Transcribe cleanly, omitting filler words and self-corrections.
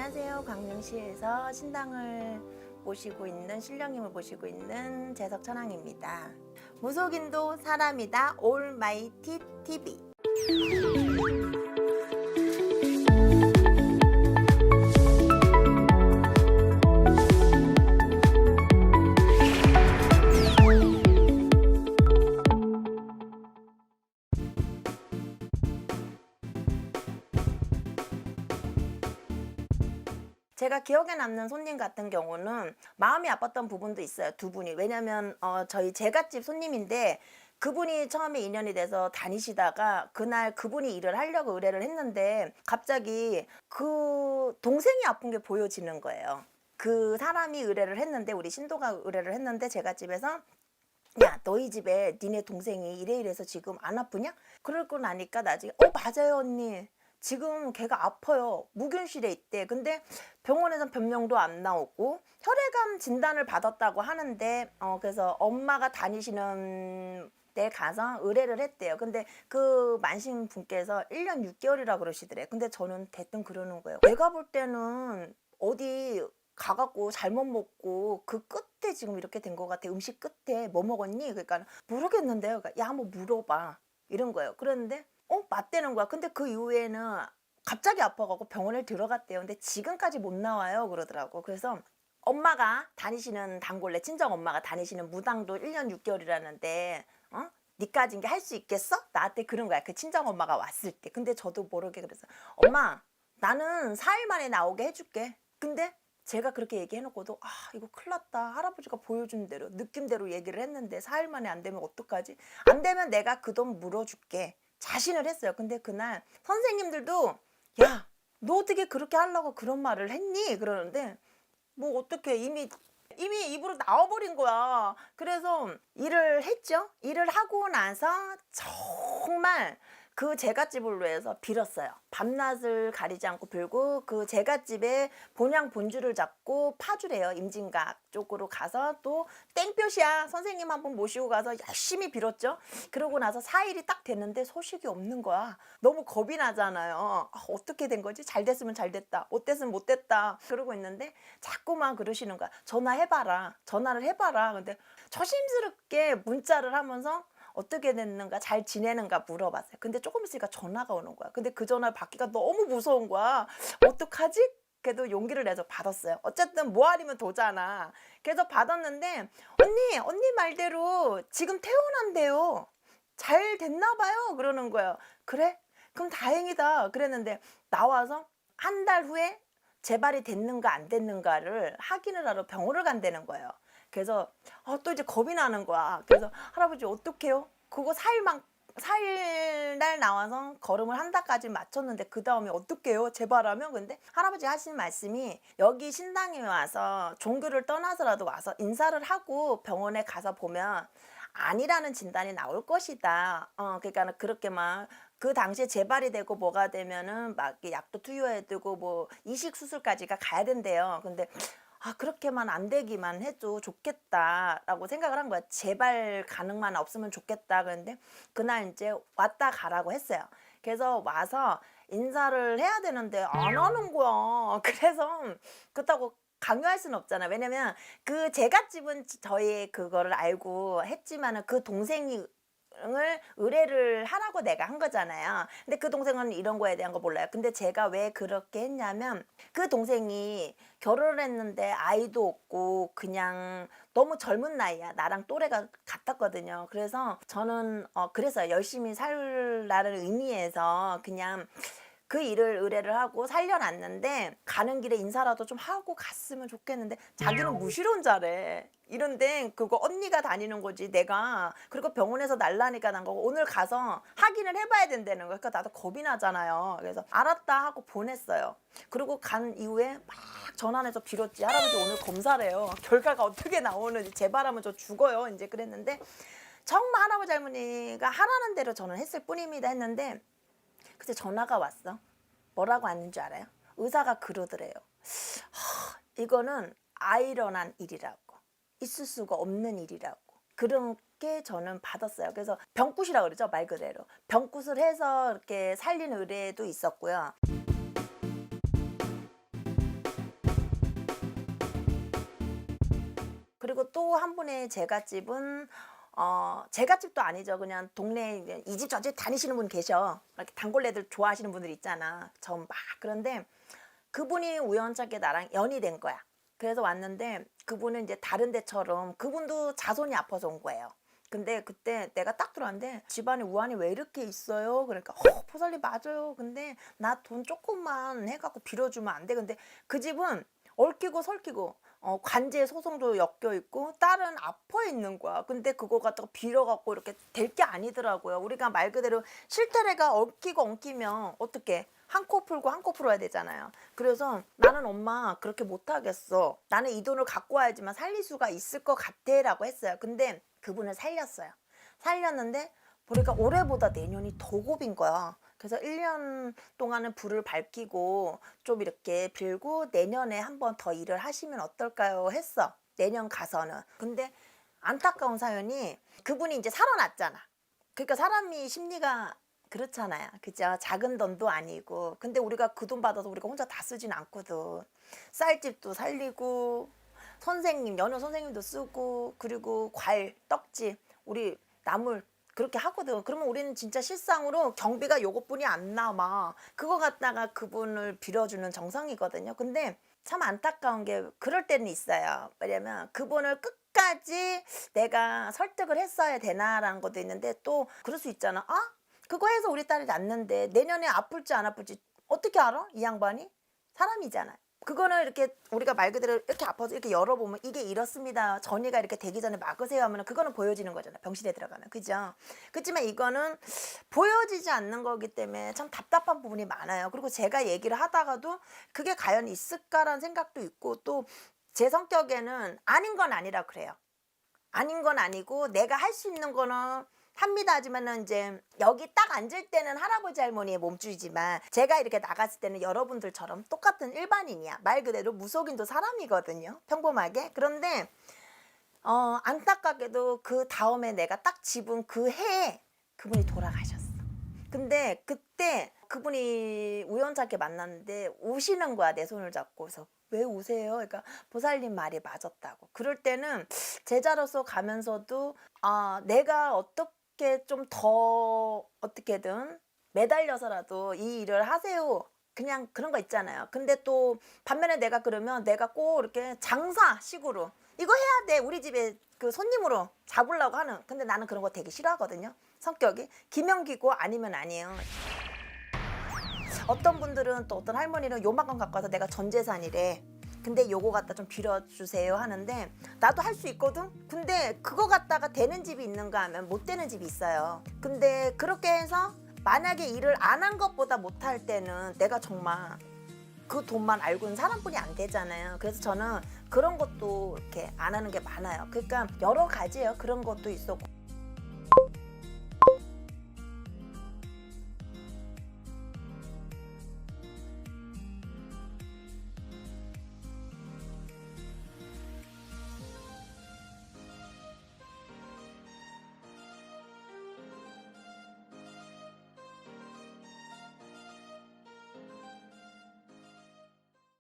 안녕하세요. 광명시에서 신당을 모시고 있는 신령님을 모시고 있는 재석천왕입니다. 무속인도 사람이다 올마이티 TV. 제가 기억에 남는 손님 같은 경우는 마음이 아팠던 부분도 있어요. 두 분이. 왜냐면 저희 제갓집 손님인데 그분이 처음에 인연이 돼서 다니시다가 그날 그분이 일을 하려고 의뢰를 했는데 갑자기 그 동생이 아픈 게 보여지는 거예요. 그 사람이 의뢰를 했는데 우리 신도가 의뢰를 했는데 제갓집에서 야, 너희 집에 니네 동생이 이래서 지금 안 아프냐? 그러고 나니까 나중에 맞아요 언니. 지금 걔가 아파요. 무균실에 있대. 근데 병원에선 변명도 안 나오고 혈액암 진단을 받았다고 하는데 그래서 엄마가 다니시는 데 가서 의뢰를 했대요. 근데 그 만신 분께서 1년 6개월이라 그러시더래. 근데 저는 대뜸 그러는 거예요. 내가 볼 때는 어디 가갖고 잘못 먹고 그 끝에 지금 이렇게 된 것 같아. 음식 끝에 뭐 먹었니? 그러니까 모르겠는데요. 그러니까 야 한번 물어봐. 이런 거예요. 그런데 맞대는 거야. 근데 그 이후에는 갑자기 아파가고 병원에 들어갔대요. 근데 지금까지 못 나와요. 그러더라고. 그래서 엄마가 다니시는 단골래 친정 엄마가 다니시는 무당도 1년 6개월이라는데 니까진 게 할 수 있겠어? 나한테 그런 거야. 그 친정 엄마가 왔을 때. 근데 저도 모르게 그래서 엄마 나는 4일 만에 나오게 해줄게. 근데 제가 그렇게 얘기해놓고도 이거 큰일 났다. 할아버지가 보여준 대로 느낌대로 얘기를 했는데 4일 만에 안 되면 어떡하지? 안 되면 내가 그 돈 물어줄게. 자신을 했어요. 근데 그날 선생님들도 야, 너 어떻게 그렇게 하려고 그런 말을 했니? 그러는데 뭐 어떻게 이미 입으로 나와버린 거야. 그래서 일을 했죠. 일을 하고 나서 정말 그 제갓집을 위해서 빌었어요. 밤낮을 가리지 않고 빌고 그 제갓집에 본향 본주를 잡고 파주래요. 임진각 쪽으로 가서 또 땡볕이야. 선생님 한번 모시고 가서 열심히 빌었죠. 그러고 나서 4일이 딱 됐는데 소식이 없는 거야. 너무 겁이 나잖아요. 어떻게 된 거지? 잘 됐으면 잘 됐다. 못 됐으면 못 됐다. 그러고 있는데 자꾸만 그러시는 거야. 전화해봐라. 전화를 해봐라. 근데 조심스럽게 문자를 하면서 어떻게 됐는가 잘 지내는가 물어봤어요. 근데 조금 있으니까 전화가 오는 거야. 근데 그 전화를 받기가 너무 무서운 거야. 어떡하지? 그래도 용기를 내서 받았어요. 어쨌든 뭐 아니면 도잖아. 그래서 받았는데 언니 말대로 지금 퇴원한대요. 잘 됐나 봐요. 그러는 거예요. 그래? 그럼 다행이다. 그랬는데 나와서 한 달 후에 재발이 됐는가 안 됐는가를 확인을 하러 병원을 간다는 거예요. 그래서 또 이제 겁이 나는 거야. 그래서 할아버지 어떡해요? 그거 4일 날 나와서 걸음을 한 달까지 맞췄는데 그 다음에 어떡해요? 재발하면? 근데 할아버지 하신 말씀이 여기 신당에 와서 종교를 떠나서라도 와서 인사를 하고 병원에 가서 보면 아니라는 진단이 나올 것이다. 그러니까 그렇게 막 그 당시에 재발이 되고 뭐가 되면은 막 약도 투여해야 되고 뭐 이식 수술까지가 가야 된대요. 근데 그렇게만 안 되기만 해도 좋겠다라고 생각을 한 거야. 재발 가능만 없으면 좋겠다. 그런데 그날 이제 왔다 가라고 했어요. 그래서 와서 인사를 해야 되는데 안 하는 거야. 그래서 그렇다고 강요할 수는 없잖아. 왜냐면 그 제갓집은 저희 그거를 알고 했지만은 그 동생이 을 의뢰를 하라고 내가 한 거잖아요. 근데 그 동생은 이런 거에 대한 거 몰라요. 근데 제가 왜 그렇게 했냐면 그 동생이 결혼을 했는데 아이도 없고 그냥 너무 젊은 나이야. 나랑 또래가 같았거든요. 그래서 저는 그래서 열심히 살라는 의미에서 그냥 그 일을 의뢰를 하고 살려놨는데 가는 길에 인사라도 좀 하고 갔으면 좋겠는데 자기는 무신론자래. 이런데 그거 언니가 다니는 거지 내가. 그리고 병원에서 날라니까 난 거고 오늘 가서 확인을 해봐야 된다는 거야. 그러니까 나도 겁이 나잖아요. 그래서 알았다 하고 보냈어요. 그리고 간 이후에 막 전화해서 빌었지. 할아버지 오늘 검사래요. 결과가 어떻게 나오는지 재발하면 저 죽어요. 이제 그랬는데 정말 할아버지 할머니가 하라는 대로 저는 했을 뿐입니다 했는데 그때 전화가 왔어. 뭐라고 왔는지 알아요? 의사가 그러더래요. 이거는 아이러니한 일이라고. 있을 수가 없는 일이라고. 그렇게 저는 받았어요. 그래서 병굿이라고 그러죠. 말 그대로. 병굿을 해서 이렇게 살린 의뢰도 있었고요. 또 한 분의 제갓집은 제갓집도 아니죠. 그냥 동네에 이 집 저 집 다니시는 분 계셔. 이렇게 단골레들 좋아하시는 분들 있잖아. 전 막 그런데 그분이 우연찮게 나랑 연이 된 거야. 그래서 왔는데 그분은 이제 다른 데처럼 그분도 자손이 아파서 온 거예요. 근데 그때 내가 딱 들어왔는데 집안에 우환이 왜 이렇게 있어요? 그러니까 보살님 맞아요. 근데 나 돈 조금만 해갖고 빌어주면 안 돼? 근데 그 집은 얽히고 설키고 관제 소송도 엮여 있고 딸은 아파 있는 거야. 근데 그거 갖다가 빌어갖고 이렇게 될 게 아니더라고요. 우리가 말 그대로 실타래가 얽히고 엉키면 어떻게 한 코 풀고 한 코 풀어야 되잖아요. 그래서 나는 엄마 그렇게 못하겠어. 나는 이 돈을 갖고 와야지만 살릴 수가 있을 것 같아 라고 했어요. 근데 그분을 살렸어요. 살렸는데 보니까 올해보다 내년이 더 고빈 거야. 그래서 1년 동안은 불을 밝히고 좀 이렇게 빌고 내년에 한 번 더 일을 하시면 어떨까요? 했어. 내년 가서는. 근데 안타까운 사연이 그분이 이제 살아났잖아. 그러니까 사람이 심리가 그렇잖아요. 그죠? 작은 돈도 아니고. 근데 우리가 그 돈 받아서 우리가 혼자 다 쓰진 않거든. 쌀집도 살리고 선생님, 연어 선생님도 쓰고 그리고 과일, 떡집, 우리 나물 그렇게 하거든. 그러면 우리는 진짜 실상으로 경비가 요것뿐이 안 남아. 그거 갖다가 그분을 빌어주는 정성이거든요. 근데 참 안타까운 게 그럴 때는 있어요. 왜냐면 그분을 끝까지 내가 설득을 했어야 되나라는 것도 있는데 또 그럴 수 있잖아. 그거 해서 우리 딸이 낳는데 내년에 아플지 안 아플지 어떻게 알아? 이 양반이? 사람이잖아요. 그거는 이렇게 우리가 말 그대로 이렇게 아파서 이렇게 열어보면 이게 이렇습니다. 전이가 이렇게 되기 전에 막으세요 하면 그거는 보여지는 거잖아요. 병실에 들어가면. 그죠? 그렇지만 이거는 보여지지 않는 거기 때문에 참 답답한 부분이 많아요. 그리고 제가 얘기를 하다가도 그게 과연 있을까라는 생각도 있고 또 제 성격에는 아닌 건 아니라 그래요. 아닌 건 아니고 내가 할 수 있는 거는 합니다. 하지만은 이제 여기 딱 앉을 때는 할아버지 할머니의 몸주이지만 제가 이렇게 나갔을 때는 여러분들처럼 똑같은 일반인이야. 말 그대로 무속인도 사람이거든요. 평범하게. 그런데 안타깝게도 그 다음에 내가 딱 집은 그 해에 그분이 돌아가셨어. 근데 그때 그분이 우연찮게 만났는데 우시는 거야. 내 손을 잡고서. 왜 우세요? 그러니까 보살님 말이 맞았다고. 그럴 때는 제자로서 가면서도 내가 어떻게 좀 더 어떻게든 매달려서라도 이 일을 하세요. 그냥 그런 거 있잖아요. 근데 또 반면에 내가 그러면 내가 꼭 이렇게 장사식으로 이거 해야 돼. 우리 집에 그 손님으로 잡으려고 하는. 근데 나는 그런 거 되게 싫어하거든요. 성격이. 기명기고 아니면 아니에요. 어떤 분들은 또 어떤 할머니는 요만큼 갖고 와서 내가 전 재산이래. 근데 요거 갖다 좀 빌어주세요 하는데 나도 할 수 있거든. 근데 그거 갖다가 되는 집이 있는가 하면 못 되는 집이 있어요. 근데 그렇게 해서 만약에 일을 안 한 것보다 못할 때는 내가 정말 그 돈만 알고는 사람뿐이 안 되잖아요. 그래서 저는 그런 것도 이렇게 안 하는 게 많아요. 그러니까 여러 가지예요. 그런 것도 있었고